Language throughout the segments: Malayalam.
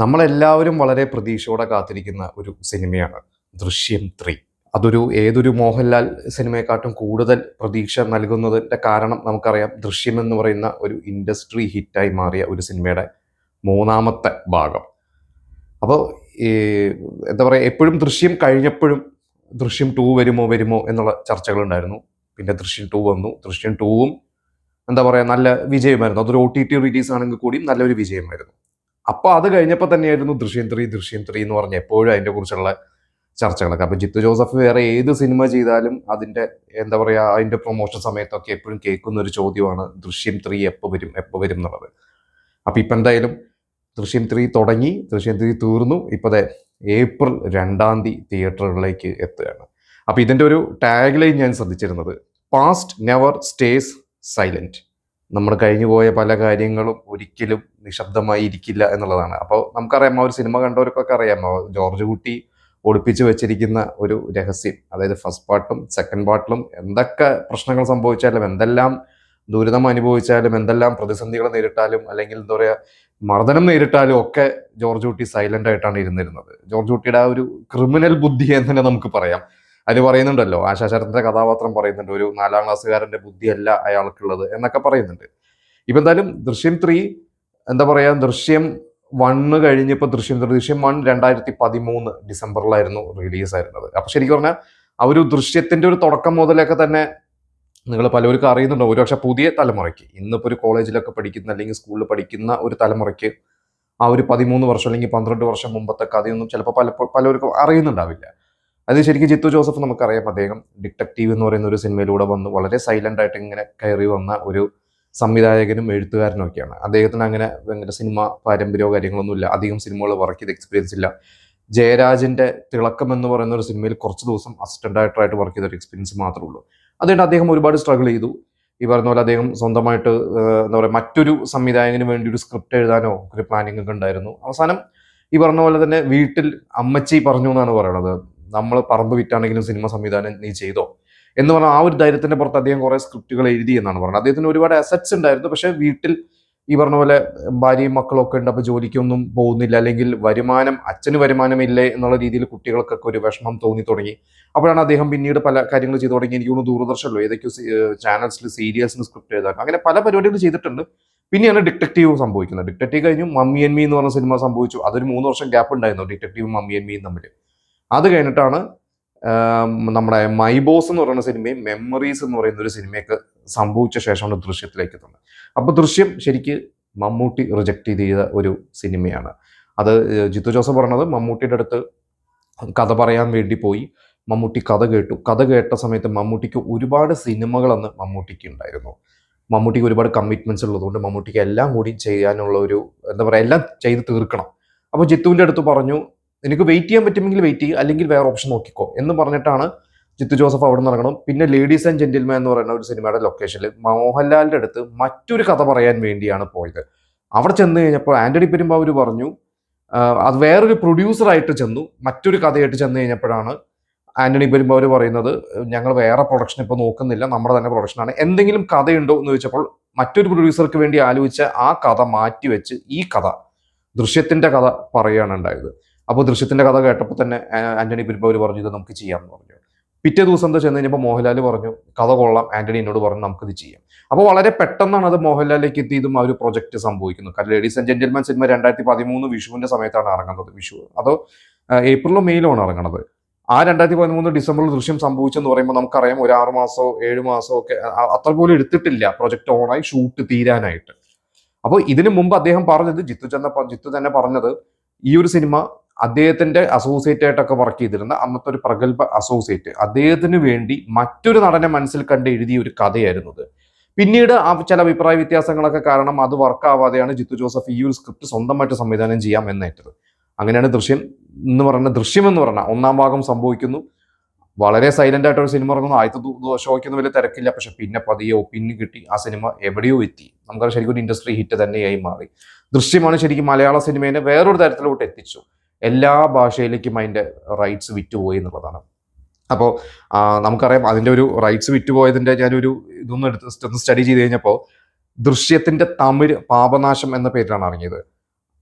നമ്മളെല്ലാവരും വളരെ പ്രതീക്ഷയോടെ കാത്തിരിക്കുന്ന ഒരു സിനിമയാണ് ദൃശ്യം 3. ഏതൊരു മോഹൻലാൽ സിനിമയെക്കാട്ടും കൂടുതൽ പ്രതീക്ഷ നൽകുന്നതിൻ്റെ കാരണം നമുക്കറിയാം. ദൃശ്യം എന്ന് പറയുന്ന ഒരു ഇൻഡസ്ട്രി ഹിറ്റായി മാറിയ ഒരു സിനിമയുടെ മൂന്നാമത്തെ ഭാഗം. അപ്പോൾ ഈ എന്താ പറയുക, എപ്പോഴും ദൃശ്യം കഴിഞ്ഞപ്പോഴും ദൃശ്യം 2 വരുമോ എന്നുള്ള ചർച്ചകളുണ്ടായിരുന്നു. പിന്നെ ദൃശ്യം 2 വന്നു. ദൃശ്യം 2വും എന്താ പറയുക, നല്ല വിജയമായിരുന്നു. അതൊരു OTT റിലീസ് ആണെങ്കിൽ കൂടിയും നല്ലൊരു വിജയമായിരുന്നു. അപ്പോൾ അത് കഴിഞ്ഞപ്പോൾ തന്നെയായിരുന്നു ദൃശ്യം 3 എന്ന് പറഞ്ഞ എപ്പോഴും അതിനെ കുറിച്ചുള്ള ചർച്ചകളൊക്കെ. അപ്പോൾ ജിത്തു ജോസഫ് വേറെ ഏത് സിനിമ ചെയ്താലും അതിൻ്റെ എന്താ പറയുക, അതിൻ്റെ പ്രൊമോഷൻ സമയത്തൊക്കെ എപ്പോഴും കേൾക്കുന്ന ഒരു ചോദ്യമാണ് ദൃശ്യം 3 എപ്പോൾ വരും എന്നുള്ളത്. അപ്പോൾ ഇപ്പം എന്തായാലും ദൃശ്യം 3 തുടങ്ങി, ദൃശ്യം 3 തീർന്നു. ഇപ്പോൾ ദേ ഏപ്രിൽ 2 തിയേറ്ററുകളിലേക്ക് എത്തുകയാണ്. അപ്പോൾ ഇതിൻ്റെ ഒരു ടാഗ് ലൈൻ ഞാൻ ശ്രദ്ധിച്ചിരുന്നത്, പാസ്റ്റ് നെവർ സ്റ്റേസ് സൈലൻറ്റ്. നമ്മൾ കഴിഞ്ഞു പോയ പല കാര്യങ്ങളും ഒരിക്കലും നിശബ്ദമായി ഇരിക്കില്ല എന്നുള്ളതാണ്. അപ്പോൾ നമുക്കറിയാം, ആ ഒരു സിനിമ കണ്ടവർക്കൊക്കെ അറിയാമോ, ജോർജ് കുട്ടി ഒളിപ്പിച്ച് വെച്ചിരിക്കുന്ന ഒരു രഹസ്യം. അതായത് ഫസ്റ്റ് പാർട്ടും സെക്കൻഡ് പാർട്ടിലും എന്തൊക്കെ പ്രശ്നങ്ങൾ സംഭവിച്ചാലും, എന്തെല്ലാം ദുരിതം അനുഭവിച്ചാലും, എന്തെല്ലാം പ്രതിസന്ധികൾ നേരിട്ടാലും, അല്ലെങ്കിൽ എന്താ പറയുക, മർദ്ദനം നേരിട്ടാലും ഒക്കെ ജോർജ് കുട്ടി സൈലന്റ് ആയിട്ടാണ് ഇരുന്നിരുന്നത്. ജോർജ് കുട്ടിയുടെ ആ ഒരു ക്രിമിനൽ ബുദ്ധി എന്ന് തന്നെ നമുക്ക് പറയാം. അതിന് പറയുന്നുണ്ടല്ലോ, ആശാശരത്തിന്റെ കഥാപാത്രം പറയുന്നുണ്ട്, ഒരു 4ാം ക്ലാസ്സുകാരന്റെ ബുദ്ധിയല്ല അയാൾക്കുള്ളത് എന്നൊക്കെ പറയുന്നുണ്ട്. ഇപ്പം എന്തായാലും ദൃശ്യം 3 എന്താ പറയാ, ദൃശ്യം 1 കഴിഞ്ഞപ്പോൾ ദൃശ്യം 1 2013 ഡിസംബറിലായിരുന്നു റിലീസായിരുന്നത്. അപ്പൊ ശരിക്കും പറഞ്ഞാൽ ആ ഒരു ദൃശ്യത്തിന്റെ ഒരു തുടക്കം മുതലൊക്കെ തന്നെ നിങ്ങൾ പലവർക്കും അറിയുന്നുണ്ടോ, ഒരുപക്ഷെ പുതിയ തലമുറയ്ക്ക്, ഇന്നിപ്പോൾ ഒരു കോളേജിലൊക്കെ പഠിക്കുന്ന അല്ലെങ്കിൽ സ്കൂളിൽ പഠിക്കുന്ന ഒരു തലമുറയ്ക്ക് ആ ഒരു 13 വർഷം അല്ലെങ്കിൽ 12 വർഷം മുമ്പത്തെ കഥയൊന്നും ചിലപ്പോൾ പലവർക്കും അറിയുന്നുണ്ടാവില്ല. അത് ശരിക്കും ജിത്തു ജോസഫ് നമുക്കറിയാം. അദ്ദേഹം ഡിറ്റക്റ്റീവ് എന്ന് പറയുന്ന ഒരു സിനിമയിലൂടെ വന്ന് വളരെ സൈലന്റ് ആയിട്ട് ഇങ്ങനെ കയറി വന്ന ഒരു സംവിധായകനും എഴുത്തുകാരനും ഒക്കെയാണ്. അദ്ദേഹത്തിന് അങ്ങനെ ഭയങ്കര സിനിമ പാരമ്പര്യമോ കാര്യങ്ങളൊന്നുമില്ല. അധികം സിനിമകൾ വർക്ക് ചെയ്ത എക്സ്പീരിയൻസ് ഇല്ല. ജയരാജിന്റെ തിളക്കം എന്ന് പറയുന്ന ഒരു സിനിമയിൽ കുറച്ച് ദിവസം അസിസ്റ്റന്റ് ഡയറക്ടറായിട്ട് വർക്ക് ചെയ്ത ഒരു എക്സ്പീരിയൻസ് മാത്രമേ ഉള്ളൂ. അതുകൊണ്ട് അദ്ദേഹം ഒരുപാട് സ്ട്രഗിൾ ചെയ്തു. ഈ പറഞ്ഞ പോലെ അദ്ദേഹം സ്വന്തമായിട്ട് എന്താ പറയുക, മറ്റൊരു സംവിധായകന് വേണ്ടി ഒരു സ്ക്രിപ്റ്റ് എഴുതാനോ ഒരു പ്ലാനിങ് ഒക്കെ ഉണ്ടായിരുന്നു. അവസാനം ഈ പറഞ്ഞ പോലെ തന്നെ വീട്ടിൽ അമ്മച്ചി പറഞ്ഞു എന്നാണ് പറയുന്നത്, നമ്മൾ പറമ്പ് വിറ്റാണെങ്കിലും സിനിമ സംവിധാനം നീ ചെയ്തോ എന്ന് പറഞ്ഞാൽ ആ ഒരു ധൈര്യത്തിന്റെ പുറത്ത് അദ്ദേഹം കുറെ സ്ക്രിപ്റ്റുകൾ എഴുതി എന്നാണ് പറയുന്നത്. അദ്ദേഹത്തിന് ഒരുപാട് അസറ്റ്സ് ഉണ്ടായിരുന്നു. പക്ഷേ വീട്ടിൽ ഈ പറഞ്ഞ പോലെ ഭാര്യയും മക്കളൊക്കെ ഉണ്ട്. അപ്പോൾ ജോലിക്കൊന്നും പോകുന്നില്ല, അല്ലെങ്കിൽ അച്ഛന് വരുമാനമില്ലേ എന്നുള്ള രീതിയിൽ കുട്ടികൾക്കൊക്കെ ഒരു വിഷമം തോന്നി തുടങ്ങി. അപ്പോഴാണ് അദ്ദേഹം പിന്നീട് പല കാര്യങ്ങൾ ചെയ്തു തുടങ്ങി. എനിക്ക് തോന്നുന്നു ദൂരദർശനിലോ ഏതൊക്കെയോ ചാനൽസിൽ സീരിയൽസിന് സ്ക്രിപ്റ്റ് എഴുതാൻ, അങ്ങനെ പല പരിപാടികൾ ചെയ്തിട്ടുണ്ട്. പിന്നെയാണ് ഡിറ്റക്റ്റീവ് സംഭവിക്കുന്നത്. ഡിറ്റക്റ്റീവ് കഴിഞ്ഞു മമ്മി ആൻഡ് മീ എന്ന് പറഞ്ഞ സിനിമ സംഭവിച്ചു. അതൊരു 3 വർഷം ഗ്യാപ്പ് ഉണ്ടായിരുന്നു ഡിറ്റക്റ്റീവും മമ്മി ആൻഡ് മീയും തമ്മിൽ. അത് കഴിഞ്ഞിട്ടാണ് നമ്മുടെ മൈ ബോസ് എന്ന് പറയുന്ന സിനിമയും മെമ്മറീസ് എന്ന് പറയുന്ന ഒരു സിനിമയൊക്കെ സംഭവിച്ച ശേഷമാണ് ദൃശ്യത്തിലേക്ക് എത്തുന്നത്. അപ്പോൾ ദൃശ്യം ശരിക്ക് മമ്മൂട്ടി റിജക്റ്റ് ചെയ്ത ഒരു സിനിമയാണ്. അത് ജിത്തു ജോസഫ് പറഞ്ഞത്, മമ്മൂട്ടിയുടെ അടുത്ത് കഥ പറയാൻ വേണ്ടി പോയി. മമ്മൂട്ടി കഥ കേട്ട സമയത്ത് മമ്മൂട്ടിക്ക് ഒരുപാട് സിനിമകളന്ന് മമ്മൂട്ടിക്ക് ഉണ്ടായിരുന്നു. മമ്മൂട്ടിക്ക് ഒരുപാട് കമ്മിറ്റ്മെന്റ്സ് ഉള്ളതുകൊണ്ട് മമ്മൂട്ടിക്ക് എല്ലാം കൂടി ചെയ്യാനുള്ള ഒരു എന്താ പറയുക, എല്ലാം ചെയ്ത് തീർക്കണം. അപ്പോൾ ജിത്തുവിൻ്റെ അടുത്ത് പറഞ്ഞു, എനിക്ക് വെയിറ്റ് ചെയ്യാൻ പറ്റുമെങ്കിൽ വെയിറ്റ് ചെയ്യുക, അല്ലെങ്കിൽ വേറെ ഓപ്ഷൻ നോക്കിക്കോ എന്ന് പറഞ്ഞിട്ടാണ് ജിത്തു ജോസഫ് അവിടെ നിന്ന് ഇറങ്ങണം. പിന്നെ ലേഡീസ് ആൻഡ് ജെന്റിൽമാൻ എന്ന് പറയുന്ന ഒരു സിനിമയുടെ ലൊക്കേഷനിൽ മോഹൻലാലിന്റെ അടുത്ത് മറ്റൊരു കഥ പറയാൻ വേണ്ടിയാണ് പോയത്. അവിടെ ചെന്ന് കഴിഞ്ഞപ്പോൾ ആന്റണി പെരുമ്പാവൂർ പറഞ്ഞു, അത് വേറൊരു പ്രൊഡ്യൂസറായിട്ട് ചെന്നു. മറ്റൊരു കഥയായിട്ട് ചെന്ന് കഴിഞ്ഞപ്പോഴാണ് ആന്റണി പെരുമ്പാവൂർ പറയുന്നത്, ഞങ്ങൾ വേറെ പ്രൊഡക്ഷൻ ഇപ്പോൾ നോക്കുന്നില്ല, നമ്മുടെ തന്നെ പ്രൊഡക്ഷനാണ്, എന്തെങ്കിലും കഥയുണ്ടോ എന്ന് ചോദിച്ചപ്പോൾ മറ്റൊരു പ്രൊഡ്യൂസർക്ക് വേണ്ടി ആലോചിച്ച ആ കഥ മാറ്റിവെച്ച് ഈ കഥ, ദൃശ്യത്തിന്റെ കഥ പറയുകയാണ് ഉണ്ടായത്. അപ്പോൾ ദൃശ്യത്തിന്റെ കഥ കേട്ടപ്പോൾ തന്നെ ആന്റണി പെരുമ്പാവൂർ പറഞ്ഞു, ഇത് നമുക്ക് ചെയ്യാമെന്ന് പറഞ്ഞു. പിറ്റേ ദിവസം എന്താ ചെന്ന് കഴിഞ്ഞപ്പോൾ മോഹൻലാൽ പറഞ്ഞു, കഥ കൊള്ളാം, ആന്റണി എന്നോട് പറഞ്ഞു നമുക്കിത് ചെയ്യാം. അപ്പോൾ വളരെ പെട്ടെന്നാണ് അത് മോഹൻലാലിലേക്ക് എത്തിയതും ആ ഒരു പ്രൊജക്ട് സംഭവിക്കുന്നു. കാരണം ലേഡീസ് ആൻഡ് ജെന്റിൽമാൻ സിനിമ 2013 വിഷുവിന്റെ സമയത്താണ് ഇറങ്ങുന്നത്. അതോ ഏപ്രിലോ മെയിലോ ആണ് ഇറങ്ങുന്നത്. ആ 2013 ഡിസംബറിൽ ദൃശ്യം സംഭവിച്ചെന്ന് പറയുമ്പോൾ നമുക്കറിയാം, ഒരു 6 മാസമോ 7 മാസമോ ഒക്കെ അത്ര പോലും എടുത്തിട്ടില്ല പ്രൊജക്ട് ഓണായി ഷൂട്ട് തീരാനായിട്ട്. അപ്പോൾ ഇതിനു മുമ്പ് അദ്ദേഹം പറഞ്ഞത്, ജിത്തു തന്നെ പറഞ്ഞത്, ഈ ഒരു സിനിമ അദ്ദേഹത്തിന്റെ അസോസിയേറ്റ് ആയിട്ടൊക്കെ വർക്ക് ചെയ്തിരുന്ന അന്നത്തെ ഒരു പ്രഗത്ഭ അസോസിയേറ്റ് അദ്ദേഹത്തിന് വേണ്ടി മറ്റൊരു നടനെ മനസ്സിൽ കണ്ട് എഴുതിയ ഒരു കഥയായിരുന്നത്. പിന്നീട് ആ ചില അഭിപ്രായ വ്യത്യാസങ്ങളൊക്കെ കാരണം അത് വർക്കാവാതെയാണ് ജിത്തു ജോസഫ് ഈ ഒരു സ്ക്രിപ്റ്റ് സ്വന്തമായിട്ട് സംവിധാനം ചെയ്യാം എന്നേറ്റത്. അങ്ങനെയാണ് ദൃശ്യം എന്ന് പറഞ്ഞ 1ാം ഭാഗം സംഭവിക്കുന്നു. വളരെ സൈലന്റ് ആയിട്ടൊരു സിനിമ ഇറങ്ങുന്നു. ആദ്യത്തെ ഷോയ്ക്കൊന്നും വലിയ തിരക്കില്ല. പക്ഷെ പിന്നെ പതിയെ ഒപ്പീനിയൻ കിട്ടി, ആ സിനിമ എവിടെയോ എത്തി. നമുക്കത് ശരിക്കും ഒരു ഇൻഡസ്ട്രി ഹിറ്റ് തന്നെയായി മാറി. ദൃശ്യമാണ് ശരിക്കും മലയാള സിനിമേനെ വേറൊരു തരത്തിലോട്ട് എത്തിച്ചു. എല്ലാ ഭാഷയിലേക്കും അതിൻ്റെ റൈറ്റ്സ് വിറ്റുപോയി എന്നുള്ളതാണ്. അപ്പോൾ നമുക്കറിയാം, അതിൻ്റെ ഒരു റൈറ്റ്സ് വിറ്റുപോയതിൻ്റെ ഞാനൊരു ഇതൊന്നും സ്റ്റഡി ചെയ്ത് കഴിഞ്ഞപ്പോൾ ദൃശ്യത്തിൻ്റെ തമിഴ് പാപനാശം എന്ന പേരിലാണ് ഇറങ്ങിയത്.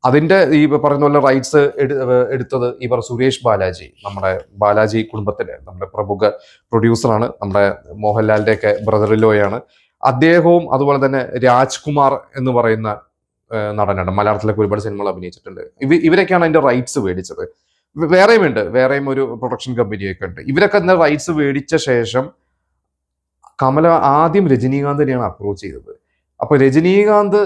അതിന്റെ ഈ പറയുന്ന പോലെ റൈറ്റ്സ് എടുത്തത് സുരേഷ് ബാലാജി, നമ്മുടെ ബാലാജി കുടുംബത്തിലെ നമ്മുടെ പ്രമുഖ പ്രൊഡ്യൂസറാണ്, നമ്മുടെ മോഹൻലാലിന്റെ ഒക്കെ ബ്രദറിലോയാണ്. അദ്ദേഹവും അതുപോലെ തന്നെ രാജ്കുമാർ എന്ന് പറയുന്ന നടനാണ്, മലയാളത്തിലൊക്കെ ഒരുപാട് സിനിമകൾ അഭിനയിച്ചിട്ടുണ്ട്. ഇവരൊക്കെയാണ് അതിന്റെ റൈറ്റ്സ് മേടിച്ചത്. വേറെയും ഒരു പ്രൊഡക്ഷൻ കമ്പനിയൊക്കെ ഉണ്ട്. ഇവരൊക്കെ അതിന്റെ റൈറ്റ്സ് മേടിച്ച ശേഷം കമല ആദ്യം രജനീകാന്തിനെയാണ് അപ്രോച്ച് ചെയ്തത്. അപ്പൊ രജനീകാന്ത്,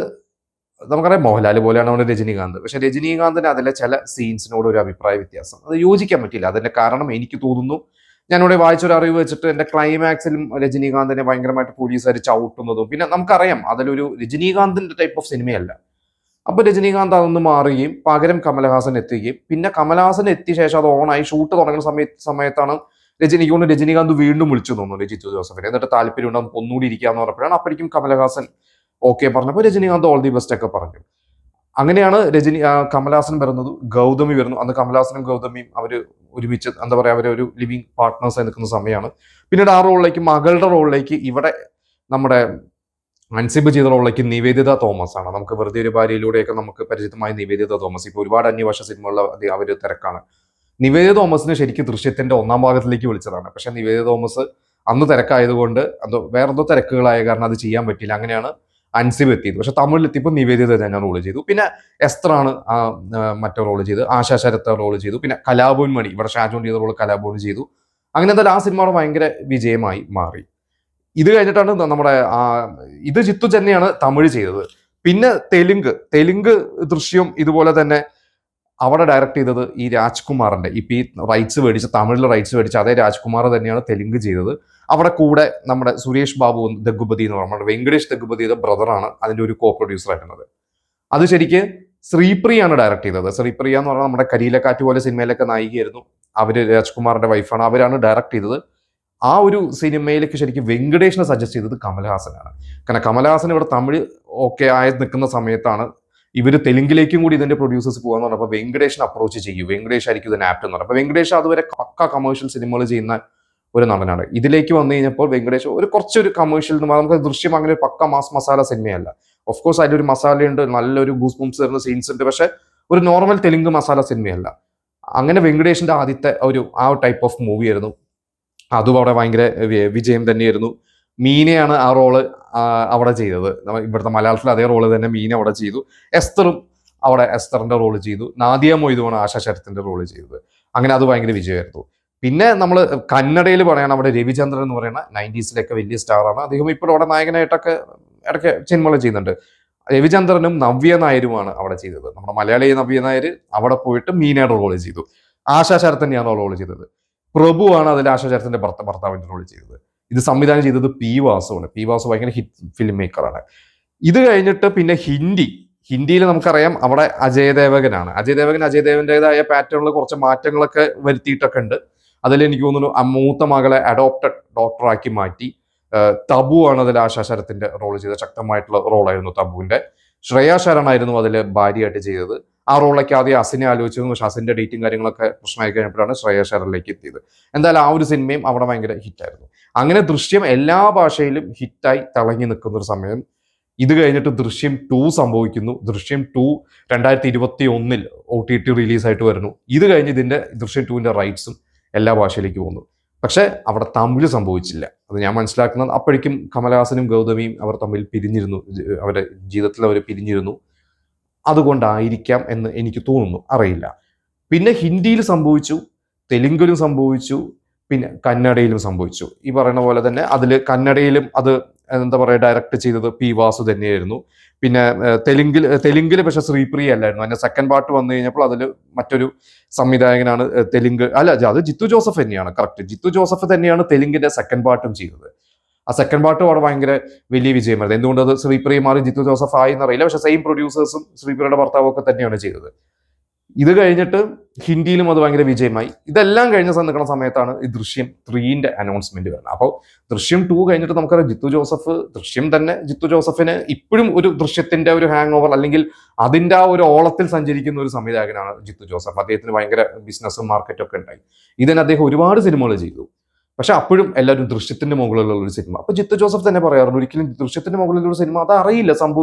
നമുക്കറിയാം മോഹൻലാൽ പോലെയാണ് അവിടെ രജനീകാന്ത്, പക്ഷെ രജനീകാന്തിന് അതിലെ ചില സീൻസിനോട് ഒരു അഭിപ്രായ വ്യത്യാസം, അത് യോജിക്കാൻ പറ്റില്ല. അതിന്റെ കാരണം എനിക്ക് തോന്നുന്നു, ഞാനിവിടെ വായിച്ചൊരു അറിവ് വെച്ചിട്ട്, എന്റെ ക്ലൈമാക്സിലും രജനീകാന്തിനെ ഭയങ്കരമായിട്ട് പോലീസുകാർ ചവിട്ടുന്നതും, പിന്നെ നമുക്കറിയാം അതിലൊരു രജനീകാന്തിന്റെ ടൈപ്പ് ഓഫ് സിനിമയല്ല. അപ്പൊ രജനീകാന്ത് അതൊന്ന് മാറുകയും പകരം കമലഹാസൻ എത്തുകയും, പിന്നെ കമലഹാസൻ എത്തിയ ശേഷം അത് ഓണായി ഷൂട്ട് തുടങ്ങുന്ന സമയത്താണ് രജനീകാന്ത് വീണ്ടും വിളിച്ചു തോന്നുന്നു ജിത്തു ജോസഫിനെ. എന്നിട്ട് താല്പര്യം ഉണ്ട്, നമുക്ക് ഒന്നുകൂടി ഇരിക്കാന്ന് പറഞ്ഞപ്പോഴാണ് അപ്പോഴേക്കും കമലഹാസൻ ഓക്കെ പറഞ്ഞപ്പോൾ രജനീകാന്ത് ഓൾ ദി ബെസ്റ്റ് ഒക്കെ പറഞ്ഞു. അങ്ങനെയാണ് കമലഹാസൻ വരുന്നത്, ഗൗതമി വരുന്നു. അന്ന് കമലഹാസനും ഗൗതമിയും അവര് ഒരുമിച്ച് എന്താ പറയാ, അവരൊരു ലിവിങ് പാർട്ട്നേഴ്സായി നിൽക്കുന്ന സമയമാണ്. പിന്നീട് ആ റോളിലേക്ക്, മകളുടെ റോളിലേക്ക്, ഇവിടെ നമ്മുടെ അൻസിബ് ചെയ്ത റോളിലേക്ക് നിവേദിത തോമസ് ആണ്. നമുക്ക് വെറുതെ ഒരു ഭാര്യയിലൂടെയൊക്കെ നമുക്ക് പരിചിതമായ നിവേദിത തോമസ് ഇപ്പോൾ ഒരുപാട് അന്യഭാഷ സിനിമകളിൽ അവർ തിരക്കാണ്. നിവേദിത തോമസിനെ ശരിക്കും ദൃശ്യത്തിന്റെ 1ാം ഭാഗത്തിലേക്ക് വിളിച്ചതാണ്. പക്ഷെ നിവേദിത തോമസ് അന്ന് തിരക്കായതുകൊണ്ട് വേറെന്തോ തിരക്കുകളായ കാരണം അത് ചെയ്യാൻ പറ്റില്ല. അങ്ങനെയാണ് അൻസിബ് എത്തിയത്. പക്ഷെ തമിഴിലെത്തിയപ്പോൾ നിവേദിത തന്നെ റോൾ ചെയ്തു. പിന്നെ എസ്തറാണ് മറ്റേ റോൾ ചെയ്ത്, ആശാ ശരത്ത് റോൾ ചെയ്തു. പിന്നെ കലാഭവൻ മണി, ഇവിടെ ഷാജോൺ ചെയ്ത റോൾ കലാഭവൻ ചെയ്തു. അങ്ങനെ എന്തായാലും ആ സിനിമ ഭയങ്കര വിജയമായി മാറി. ഇത് കഴിഞ്ഞിട്ടാണ് നമ്മുടെ ഇത് ജിത്തു തന്നെയാണ് തമിഴ് ചെയ്തത്. പിന്നെ തെലുങ്ക് ദൃശ്യം ഇതുപോലെ തന്നെ അവിടെ ഡയറക്ട് ചെയ്തത് ഈ രാജ്കുമാറിന്റെ, ഇപ്പൊ ഈ റൈറ്റ്സ് മേടിച്ച തമിഴിൽ റൈറ്റ്സ് മേടിച്ച അതേ രാജ്കുമാർ തന്നെയാണ് തെലുങ്ക് ചെയ്തത്. അവിടെ കൂടെ നമ്മുടെ സുരേഷ് ബാബു ദഗുപതി എന്ന് പറഞ്ഞാൽ വെങ്കടേഷ് ദഗുപതിയുടെ ബ്രദറാണ് അതിന്റെ ഒരു കോ പ്രൊഡ്യൂസർ ആയിരുന്നത്. അത് ശരിക്ക് ശ്രീപ്രിയാണ് ഡയറക്ട് ചെയ്തത്. ശ്രീപ്രിയ എന്ന് പറഞ്ഞാൽ നമ്മുടെ കരിയിലക്കാറ്റ് പോലെ സിനിമയിലൊക്കെ നായികയായിരുന്നു. അവര് രാജ്കുമാറിന്റെ വൈഫാണ്. അവരാണ് ഡയറക്ട് ചെയ്തത്. ആ ഒരു സിനിമയിലേക്ക് ശരിക്കും വെങ്കടേഷിനെ സജസ്റ്റ് ചെയ്തത് കമൽഹാസനാണ്. കാരണം കമൽഹാസൻ ഇവിടെ തമിഴ് ഓക്കെ ആയി നിൽക്കുന്ന സമയത്താണ് ഇവര് തെലുങ്കിലേക്കും കൂടി ഇതിന്റെ പ്രൊഡ്യൂസേഴ്സ് പോകാന്ന് പറഞ്ഞപ്പോൾ വെങ്കടേഷിനെ അപ്രോച്ച് ചെയ്യൂ, വെങ്കടേഷ് ആയിരിക്കും ഇതിന് ആപ്റ്റ് എന്ന് പറഞ്ഞത്. അപ്പൊ വെങ്കടേഷ് അതുവരെ പക്ക കമേഴ്ഷ്യൽ സിനിമകൾ ചെയ്യുന്ന ഒരു നടനാണ്. ഇതിലേക്ക് വന്നു കഴിഞ്ഞപ്പോൾ വെങ്കടേഷ് കുറച്ചൊരു കമേഴ്ഷ്യൽ, നമുക്ക് ദൃശ്യം അങ്ങനെ ഒരു പക്ക മാസ് മസാല സിനിമയല്ല. ഓഫ് കോഴ്സ് അതിലൊരു മസാലയുണ്ട്, നല്ലൊരു ഗൂസ് ബംസ് തരുന്ന സീൻസ് ഉണ്ട്, പക്ഷെ ഒരു നോർമൽ തെലുങ്ക് മസാല സിനിമയല്ല. അങ്ങനെ വെങ്കടേഷിന്റെ ആദ്യത്തെ ആ ടൈപ്പ് ഓഫ് മൂവി ആയിരുന്നു. അതും അവിടെ ഭയങ്കര വിജയം തന്നെയായിരുന്നു. മീനയാണ് ആ റോള് അവിടെ ചെയ്തത്. ഇവിടുത്തെ മലയാളത്തിൽ അതേ റോള് തന്നെ മീന അവിടെ ചെയ്തു. എസ്തറും അവിടെ എസ്തറിന്റെ റോള് ചെയ്തു. നാദിയ മൊയ്തുമാണ് ആശാ ശരത്തിന്റെ റോള് ചെയ്തത്. അങ്ങനെ അത് ഭയങ്കര വിജയമായിരുന്നു. പിന്നെ നമ്മൾ കന്നഡയിൽ പറയണം, അവിടെ രവിചന്ദ്രൻ എന്ന് പറയുന്ന 90s വലിയ സ്റ്റാറാണ്. അദ്ദേഹം ഇപ്പോൾ അവിടെ നായകനായിട്ടൊക്കെ ഇടയ്ക്ക് സിനിമകൾ ചെയ്യുന്നുണ്ട്. രവിചന്ദ്രനും നവ്യ നായരുമാണ് അവിടെ ചെയ്തത്. നമ്മുടെ മലയാളി നവ്യ നായർ അവിടെ പോയിട്ട് മീനയുടെ റോള് ചെയ്തു. ആശാ ശരത്ത് തന്നെയാണ് റോള് ചെയ്തത്. പ്രഭുവാണ് അതിൽ ആശാ ശരത്തിന്റെ ഭർത്താവിന്റെ റോൾ ചെയ്തത്. ഇത് സംവിധാനം ചെയ്തത് പി വാസുവാണ്. പി വാസു ഭയങ്കര ഹിറ്റ് ഫിലിം മേക്കറാണ്. ഇത് കഴിഞ്ഞിട്ട് പിന്നെ ഹിന്ദിയിൽ നമുക്കറിയാം അവിടെ അജയ് ദേവഗനാണ്. അജയ് ദേവന്റേതായ പാറ്റേണിൽ കുറച്ച് മാറ്റങ്ങളൊക്കെ വരുത്തിയിട്ടൊക്കെ ഉണ്ട്. അതിൽ എനിക്ക് തോന്നുന്നു മൂത്ത മകളെ അഡോപ്റ്റഡ് ഡോക്ടറാക്കി മാറ്റി. തബു ആണ് അതിൽ ആശാ ശരത്തിന്റെ റോൾ ചെയ്തത്. ശക്തമായിട്ടുള്ള റോളായിരുന്നു തബുവിന്റെ. ശ്രേയ ശരണായിരുന്നു അതിൽ ഭാര്യയായിട്ട് ചെയ്തത്. ആ റോളിലേക്ക് ആദ്യം അസിനെ ആലോചിച്ചിരുന്നു, പക്ഷെ അസിന്റെ ഡേറ്റും കാര്യങ്ങളൊക്കെ പ്രശ്നമായി കഴിഞ്ഞപ്പോഴാണ് ശ്രേയ ശരണിലേക്ക് എത്തിയത്. എന്തായാലും ആ ഒരു സിനിമയും അവിടെ ഭയങ്കര ഹിറ്റായിരുന്നു. അങ്ങനെ ദൃശ്യം എല്ലാ ഭാഷയിലും ഹിറ്റായി തിളങ്ങി നിൽക്കുന്ന ഒരു സമയം. ഇത് കഴിഞ്ഞിട്ട് ദൃശ്യം 2 സംഭവിക്കുന്നു. ദൃശ്യം 2 2021 OTT റിലീസായിട്ട് വരുന്നു. ഇത് കഴിഞ്ഞ് ഇതിന്റെ ദൃശ്യം 2ന്റെ റൈറ്റ്സും എല്ലാ ഭാഷയിലേക്ക് പോകുന്നു. പക്ഷെ അവിടെ തമിഴ് സംഭവിച്ചില്ല. അത് ഞാൻ മനസ്സിലാക്കുന്നത് അപ്പോഴേക്കും കമലഹാസനും ഗൗതമിയും അവർ തമ്മിൽ പിരിഞ്ഞിരുന്നു, അവരുടെ ജീവിതത്തിൽ അവർ പിരിഞ്ഞിരുന്നു. അതുകൊണ്ടായിരിക്കാം എന്ന് എനിക്ക് തോന്നുന്നു, അറിയില്ല. പിന്നെ ഹിന്ദിയിൽ സംഭവിച്ചു, തെലുങ്കിലും സംഭവിച്ചു, പിന്നെ കന്നഡയിലും സംഭവിച്ചു. ഈ പറയുന്ന പോലെ തന്നെ അതിൽ കന്നഡയിലും അത് എന്താ പറയുക ഡയറക്റ്റ് ചെയ്തത് പി വാസു തന്നെയായിരുന്നു. പിന്നെ തെലുങ്കിൽ പക്ഷെ ശ്രീപ്രിയ അല്ലായിരുന്നു. അതിന്റെ സെക്കൻഡ് പാർട്ട് വന്നു കഴിഞ്ഞപ്പോൾ അതിൽ മറ്റൊരു സംവിധായകനാണ് അത് ജിത്തു ജോസഫ് തന്നെയാണ്. കറക്റ്റ്, ജിത്തു ജോസഫ് തന്നെയാണ് തെലുങ്കിന്റെ സെക്കൻഡ് പാർട്ടും ചെയ്തത്. ആ സെക്കൻഡ് പാർട്ടും അവിടെ ഭയങ്കര വലിയ വിജയമായിരുന്നു. എന്തുകൊണ്ട് അത് ശ്രീപ്രിയ മാറി ജിത്തു ജോസഫ് ആയി എന്നറിയില്ല. പക്ഷെ സെയിം പ്രൊഡ്യൂസേഴ്സും ശ്രീപ്രിയയുടെ ഭർത്താവും ഒക്കെ തന്നെയാണ് ചെയ്തത്. ഇത് കഴിഞ്ഞിട്ട് ഹിന്ദിയിലും അത് ഭയങ്കര വിജയമായി. ഇതെല്ലാം കഴിഞ്ഞ നിൽക്കുന്ന സമയത്താണ് ഈ ദൃശ്യം 3ന്റെ അനൗൺസ്മെന്റ് വരുന്നത്. അപ്പോൾ ദൃശ്യം 2 കഴിഞ്ഞിട്ട് നമുക്കറിയാം ജിത്തു ജോസഫിന് ഇപ്പോഴും ഒരു ദൃശ്യത്തിന്റെ ഒരു ഹാങ് ഓവർ, അല്ലെങ്കിൽ അതിന്റെ ആ ഒരു ഓളത്തിൽ സഞ്ചരിക്കുന്ന ഒരു സംവിധായകനാണ് ജിത്തു ജോസഫ്. അദ്ദേഹത്തിന് ഭയങ്കര ബിസിനസ്സും മാർക്കറ്റും ഒക്കെ ഉണ്ടായി. ഇതിന് അദ്ദേഹം ഒരുപാട് സിനിമകൾ ചെയ്തു. പക്ഷെ അപ്പോഴും എല്ലാവരും ദൃശ്യത്തിന്റെ മുകളിലുള്ള ഒരു സിനിമ. അപ്പൊ ജിത്തു ജോസഫ് തന്നെ പറയാറുണ്ട്, ഒരിക്കലും ദൃശ്യത്തിന്റെ മുകളിലുള്ള ഒരു സിനിമ അത് അറിയില്ല,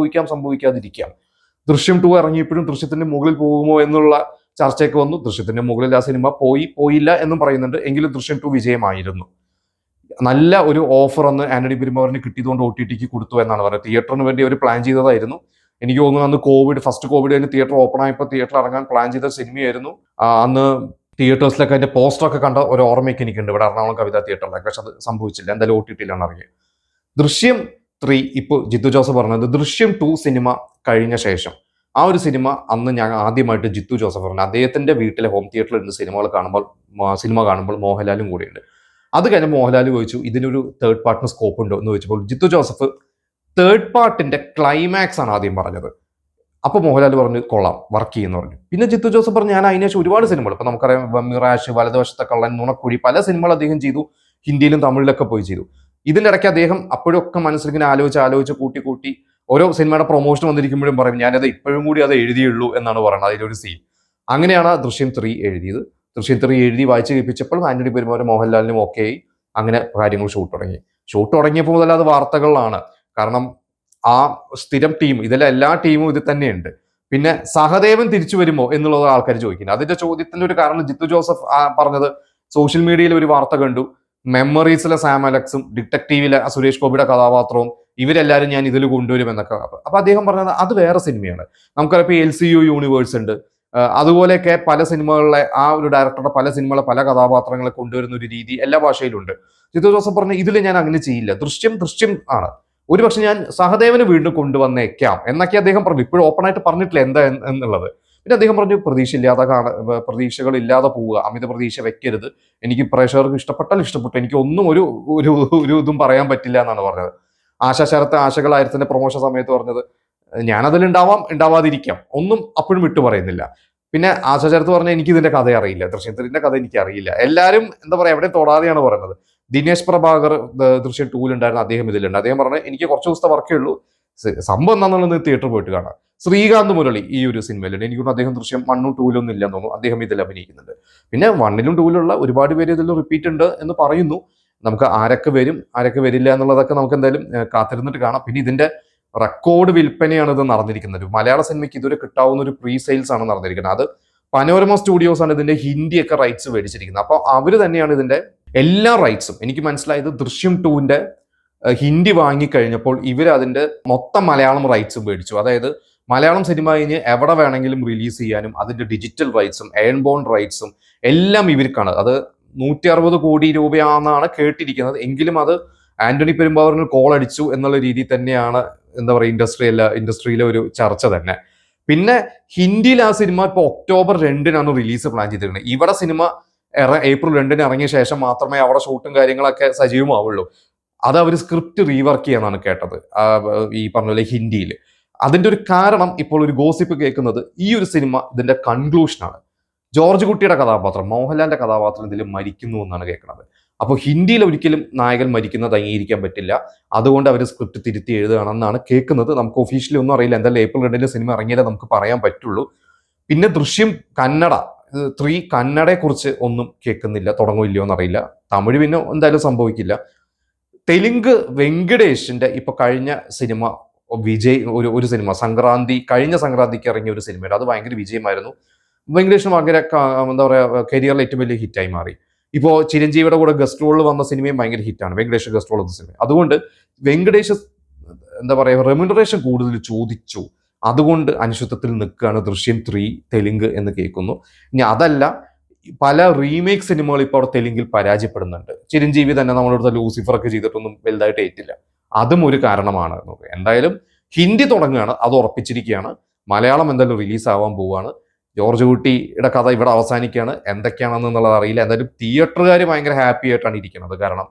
സംഭവിക്കാതിരിക്കാം. ദൃശ്യം 2 ഇറങ്ങിയപ്പോഴും ദൃശ്യത്തിന്റെ മുകളിൽ പോകുമോ എന്നുള്ള ചർച്ചയൊക്കെ വന്നു. ദൃശ്യത്തിന്റെ മുകളിൽ ആ സിനിമ പോയില്ല എന്നും പറയുന്നുണ്ട്. എങ്കിലും ദൃശ്യം 2 വിജയമായിരുന്നു. നല്ല ഒരു ഓഫർ അന്ന് ആന്റണി പെരുമ്പാവൂരിന് കിട്ടിയതുകൊണ്ട് OTT കൊടുത്തു എന്നാണ് പറയുന്നത്. തിയേറ്ററിന് വേണ്ടി അവർ പ്ലാൻ ചെയ്തതായിരുന്നു. എനിക്ക് തോന്നുന്നു അന്ന് ഫസ്റ്റ് കോവിഡ് കഴിഞ്ഞ് തിയേറ്റർ ഓപ്പൺ ആയപ്പോൾ തിയേറ്ററിൽ ഇറങ്ങാൻ പ്ലാൻ ചെയ്ത സിനിമയായിരുന്നു. അന്ന് തിയേറ്റേഴ്സിലൊക്കെ അതിന്റെ പോസ്റ്ററൊക്കെ കണ്ട ഒരു ഓർമ്മയൊക്കെ എനിക്കുണ്ട് ഇവിടെ എറണാകുളം കവിതാ തിയേറ്ററിലൊക്കെ. പക്ഷെ അത് സംഭവിച്ചില്ല. എന്തായാലും OTT-യിലാണ് ഇറങ്ങിയത്. ദൃശ്യം 3 ഇപ്പോൾ ജിത്തു ജോസഫ് പറഞ്ഞത് ദൃശ്യം 2 സിനിമ കഴിഞ്ഞ ശേഷം ആ ഒരു സിനിമ അന്ന് ഞാൻ ആദ്യമായിട്ട് ജിത്തു ജോസഫ് പറഞ്ഞു അദ്ദേഹത്തിന്റെ വീട്ടിലെ ഹോം തിയേറ്ററിൽ ഇരുന്ന് സിനിമ കാണുമ്പോൾ മോഹൻലാലും കൂടിയുണ്ട്. അത് കഴിഞ്ഞ് മോഹൻലാൽ ചോദിച്ചു ഇതിനൊരു തേർഡ് പാർട്ടിന് സ്കോപ്പ് ഉണ്ടോ എന്ന് ചോദിച്ചപ്പോൾ ജിത്തു ജോസഫ് തേർഡ് പാർട്ടിന്റെ ക്ലൈമാക്സ് ആണ് ആദ്യം പറഞ്ഞത്. അപ്പൊ മോഹൻലാൽ പറഞ്ഞു കൊള്ളാം, വർക്ക് ചെയ്യുന്നു പറഞ്ഞു. പിന്നെ ജിത്തു ജോസഫ് പറഞ്ഞു ഞാൻ അതിനുശേഷം ഒരുപാട് സിനിമകൾ, ഇപ്പൊ നമുക്കറിയാം മിറാഷ്, വലതുവശത്തെ കള്ളൻ, നുണക്കുഴി, പല സിനിമകൾ അദ്ദേഹം ചെയ്തു. ഹിന്ദിയിലും തമിഴിലൊക്കെ പോയി ചെയ്തു. ഇതിന്റെ ഇടയ്ക്ക് അദ്ദേഹം അപ്പോഴൊക്കെ മനസ്സിലിങ്ങനെ ആലോചിച്ച് കൂട്ടി ഓരോ സിനിമയുടെ പ്രൊമോഷൻ വന്നിരിക്കുമ്പോഴും പറയും ഞാനത് ഇപ്പോഴും കൂടി അത് എഴുതിയുള്ളൂ എന്നാണ് പറയുന്നത് അതിലൊരു സീൻ. അങ്ങനെയാണ് ദൃശ്യം 3 എഴുതിയത്. ദൃശ്യം 3 എഴുതി വായിച്ച് കേൾപ്പിച്ചപ്പോൾ ആന്റണി പെരുമ്പാവൂരും മോഹൻലാലിനും ഒക്കെ ആയി. അങ്ങനെ കാര്യങ്ങൾ ഷൂട്ട് തുടങ്ങിയപ്പോൾ മുതൽ അത് വാർത്തകളിലാണ്. കാരണം ആ സ്ഥിരം ടീം, ഇതിലെ എല്ലാ ടീമും ഇത് തന്നെയുണ്ട്. പിന്നെ സഹദേവൻ തിരിച്ചു വരുമോ എന്നുള്ളത് ആൾക്കാർ ചോദിക്കുന്നത്. അതിന്റെ ചോദ്യത്തിന്റെ ഒരു കാരണം ജിത്തു ജോസഫ് പറഞ്ഞത് സോഷ്യൽ മീഡിയയിൽ ഒരു വാർത്ത കണ്ടു, മെമ്മറീസിലെ സാം അലക്സും ഡിറ്റക്റ്റീവിലെ സുരേഷ് ഗോപിയുടെ കഥാപാത്രവും ഇവരെല്ലാവരും ഞാൻ ഇതിൽ കൊണ്ടുവരും എന്നൊക്കെ. അപ്പൊ അദ്ദേഹം പറഞ്ഞത് അത് വേറെ സിനിമയാണ്. നമുക്കറിയാം ഇപ്പൊ LCU യൂണിവേഴ്സ് ഉണ്ട്. അതുപോലെയൊക്കെ പല സിനിമകളിലെ ആ ഒരു ഡയറക്ടറുടെ പല സിനിമകളെ പല കഥാപാത്രങ്ങളെ കൊണ്ടുവരുന്ന ഒരു രീതി എല്ലാ ഭാഷയിലും ഉണ്ട്. ജിത്തു ജോസഫ് പറഞ്ഞ ഇതിൽ ഞാൻ അങ്ങനെ ചെയ്യില്ല, ദൃശ്യം ആണ്, ഒരുപക്ഷെ ഞാൻ സഹദേവന് വീണ്ടും കൊണ്ടുവന്നേക്കാം എന്നൊക്കെ അദ്ദേഹം പറഞ്ഞു. ഇപ്പോഴും ഓപ്പൺ ആയിട്ട് പറഞ്ഞിട്ടില്ല എന്താ എന്നുള്ളത്. പിന്നെ അദ്ദേഹം പറഞ്ഞു പ്രതീക്ഷകൾ ഇല്ലാതെ പോവുക, അമിത പ്രതീക്ഷ വെക്കരുത്, എനിക്ക് പ്രേക്ഷകർക്ക് ഇഷ്ടപ്പെട്ടാൽ ഇഷ്ടപ്പെട്ടു, എനിക്ക് ഒന്നും ഒരു ഇതും പറയാൻ പറ്റില്ല എന്നാണ് പറഞ്ഞത്. ശരത്ത് ആശകളായിരത്തിന്റെ പ്രൊമോഷൻ സമയത്ത് പറഞ്ഞത് ഞാനതിൽ ഉണ്ടാവാതിരിക്കാം, ഒന്നും അപ്പോഴും വിട്ടു പറയുന്നില്ല. പിന്നെ ശരത്ത് പറഞ്ഞ എനിക്ക് ഇതിന്റെ കഥ അറിയില്ല, ദൃശ്യത്തിന്റെ കഥ എനിക്ക് അറിയില്ല. എല്ലാവരും എന്താ പറയാ എവിടെ തൊടാതെയാണ് പറയുന്നത്. ദിനേശ് പ്രഭാകർ ദൃശ്യം 2 ഉണ്ടായിരുന്നു, അദ്ദേഹം ഇതിലുണ്ട്. അദ്ദേഹം പറഞ്ഞത് എനിക്ക് കുറച്ച് ദിവസത്തെ വർക്കേ ഉള്ളൂ, സംഭവം എന്താണെന്നുള്ളത് തിയേറ്ററിൽ പോയിട്ട് കാണാം. ശ്രീകാന്ത് മുരളി ഈ ഒരു സിനിമയിലുണ്ട്. എനിക്കൊന്നും അദ്ദേഹം ദൃശ്യം 1 ഉം 2 ഒന്നും ഇല്ലെന്ന് തോന്നുന്നു, അദ്ദേഹം ഇതിൽ അഭിനയിക്കുന്നുണ്ട്. പിന്നെ 1 ഉം 2 ഒരുപാട് പേര് ഇതിൽ റിപ്പീറ്റ് ഉണ്ട് എന്ന് പറയുന്നു. നമുക്ക് ആരൊക്കെ വരും ആരൊക്കെ വരില്ല എന്നുള്ളതൊക്കെ നമുക്ക് എന്തായാലും കാത്തിരുന്നിട്ട് കാണാം. പിന്നെ ഇതിന്റെ റെക്കോർഡ് വിൽപ്പനയാണ് ഇത് നടന്നിരിക്കുന്നത്. മലയാള സിനിമയ്ക്ക് ഇതുവരെ കിട്ടാവുന്ന ഒരു പ്രീ സെയിൽസ് ആണ് നടന്നിരിക്കുന്നത്. അത് പനോരമ സ്റ്റുഡിയോസ് ആണ് ഇതിന്റെ ഹിന്ദിയൊക്കെ റൈറ്റ്സ് മേടിച്ചിരിക്കുന്നത്. അപ്പോൾ അവര് തന്നെയാണ് ഇതിന്റെ എല്ലാ റൈറ്റ്സും. എനിക്ക് മനസ്സിലായത് ദൃശ്യം 2ന്റെ ഹിന്ദി വാങ്ങിക്കഴിഞ്ഞപ്പോൾ ഇവർ അതിന്റെ മൊത്തം മലയാളം റൈറ്റ്സും മേടിച്ചു. അതായത് മലയാളം സിനിമ കഴിഞ്ഞ് എവിടെ വേണമെങ്കിലും റിലീസ് ചെയ്യാനും അതിന്റെ ഡിജിറ്റൽ റൈറ്റ്സും എയൺ ബോൺ റൈറ്റ്സും എല്ലാം ഇവർക്കാണ്. അത് 160 കോടി രൂപയാണെന്നാണ് കേട്ടിരിക്കുന്നത്. എങ്കിലും അത് ആന്റണി പെരുമ്പാവൂരിന് കോൾ അടിച്ചു എന്നുള്ള രീതിയിൽ തന്നെയാണ് എന്താ പറയുക ഇൻഡസ്ട്രിയിലെ ഒരു ചർച്ച തന്നെ. പിന്നെ ഹിന്ദിയിൽ ആ സിനിമ ഇപ്പൊ ഒക്ടോബർ 2-നാണ് റിലീസ് പ്ലാൻ ചെയ്തിരുന്നത്. ഇവിടെ സിനിമ ഏപ്രിൽ 2-ന് ഇറങ്ങിയ ശേഷം മാത്രമേ അവിടെ ഷൂട്ടും കാര്യങ്ങളൊക്കെ സജീവമാവുള്ളൂ. അത് അവർ സ്ക്രിപ്റ്റ് റീവർക്ക് ചെയ്യാന്നാണ് കേട്ടത് ഈ പറഞ്ഞ പോലെ ഹിന്ദിയിൽ. അതിന്റെ ഒരു കാരണം ഇപ്പോൾ ഒരു ഗോസിപ്പ് കേൾക്കുന്നത് ഈ ഒരു സിനിമ ഇതിന്റെ കൺക്ലൂഷനാണ്. ജോർജ് കുട്ടിയുടെ കഥാപാത്രം, മോഹൻലാലിന്റെ കഥാപാത്രം ഇതിൽ മരിക്കുന്നു എന്നാണ് കേൾക്കുന്നത്. അപ്പോൾ ഹിന്ദിയിൽ ഒരിക്കലും നായകൻ മരിക്കുന്നത് അംഗീകരിക്കാൻ പറ്റില്ല, അതുകൊണ്ട് അവർ സ്ക്രിപ്റ്റ് തിരുത്തി എഴുതുകയാണെന്നാണ് കേൾക്കുന്നത്. നമുക്ക് ഒഫീഷ്യലി ഒന്നും അറിയില്ല. എന്തായാലും ഏപ്രിൽ 2-ന് സിനിമ ഇറങ്ങിയാലേ നമുക്ക് പറയാൻ പറ്റുള്ളൂ. പിന്നെ ദൃശ്യം 3 കന്നഡയെ കുറിച്ച് ഒന്നും കേൾക്കുന്നില്ല, തുടങ്ങില്ലയോ എന്നറിയില്ല. തമിഴ് പിന്നെ എന്തായാലും സംഭവിക്കില്ല. തെലുങ്ക് വെങ്കടേഷിന്റെ ഇപ്പൊ കഴിഞ്ഞ സിനിമ ഒരു സിനിമ കഴിഞ്ഞ സംക്രാന്തിക്ക് ഇറങ്ങിയ ഒരു സിനിമയുടെ അത് ഭയങ്കര വിജയമായിരുന്നു. വെങ്കടേഷിന് ഭയങ്കര എന്താ പറയുക കരിയറിൽ ഏറ്റവും വലിയ ഹിറ്റായി മാറി. ഇപ്പോൾ ചിരഞ്ജീവിയുടെ കൂടെ ഗസ്റ്റ് റോളിൽ വന്ന സിനിമയും ഭയങ്കര ഹിറ്റാണ്, വെങ്കടേഷ് ഗസ്റ്റ് റോൾ വന്ന സിനിമ. അതുകൊണ്ട് വെങ്കടേഷ് എന്താ പറയുക റെമ്യൂണറേഷൻ കൂടുതൽ ചോദിച്ചു, അതുകൊണ്ട് അനിശ്ചിതത്വത്തിൽ നിൽക്കുകയാണ് ദൃശ്യം 3 തെലുങ്ക് എന്ന് കേൾക്കുന്നു. ഇനി അതല്ല, പല റീമേക്ക് സിനിമകൾ ഇപ്പോൾ അവിടെ തെലുങ്കിൽ പരാജയപ്പെടുന്നുണ്ട്. ചിരഞ്ജീവി തന്നെ നമ്മളോട് ലൂസിഫർ ഒക്കെ ചെയ്തിട്ടൊന്നും വലുതായിട്ട് ഏറ്റില്ല, അതും ഒരു കാരണമാണ്. എന്തായാലും ഹിന്ദി തുടങ്ങുകയാണ്, അത് ഉറപ്പിച്ചിരിക്കുകയാണ്. മലയാളം എന്തായാലും റിലീസ് ആവാൻ പോവുകയാണ്. ജോർജ് കുട്ടിയുടെ കഥ ഇവിടെ അവസാനിക്കുകയാണ്. എന്തൊക്കെയാണെന്നുള്ളത് അറിയില്ല. എന്തായാലും തിയേറ്ററുകാർ ഭയങ്കര ഹാപ്പി ആയിട്ടാണ് ഇരിക്കുന്നത്. കാരണം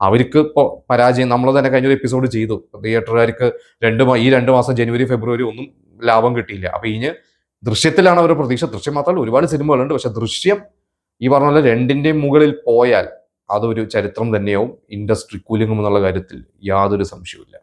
അവർക്ക് ഇപ്പോൾ പരാജയം, നമ്മൾ തന്നെ കഴിഞ്ഞൊരു എപ്പിസോഡ് ചെയ്തു, തിയേറ്ററുകാർക്ക് ഈ 2 മാസം ജനുവരി ഫെബ്രുവരി ഒന്നും ലാഭം കിട്ടിയില്ല. അപ്പൊ ഇനി ദൃശ്യത്തിലാണ് അവരുടെ പ്രതീക്ഷ. ദൃശ്യം മാത്രമല്ല ഒരുപാട് സിനിമകളുണ്ട്, പക്ഷെ ദൃശ്യം ഈ പറഞ്ഞ പോലെ 2-ന്റെയും മുകളിൽ പോയാൽ അതൊരു ചരിത്രം തന്നെയാവും. ഇൻഡസ്ട്രി കുലുങ്ങും എന്നുള്ള കാര്യത്തിൽ യാതൊരു സംശയവുമില്ല.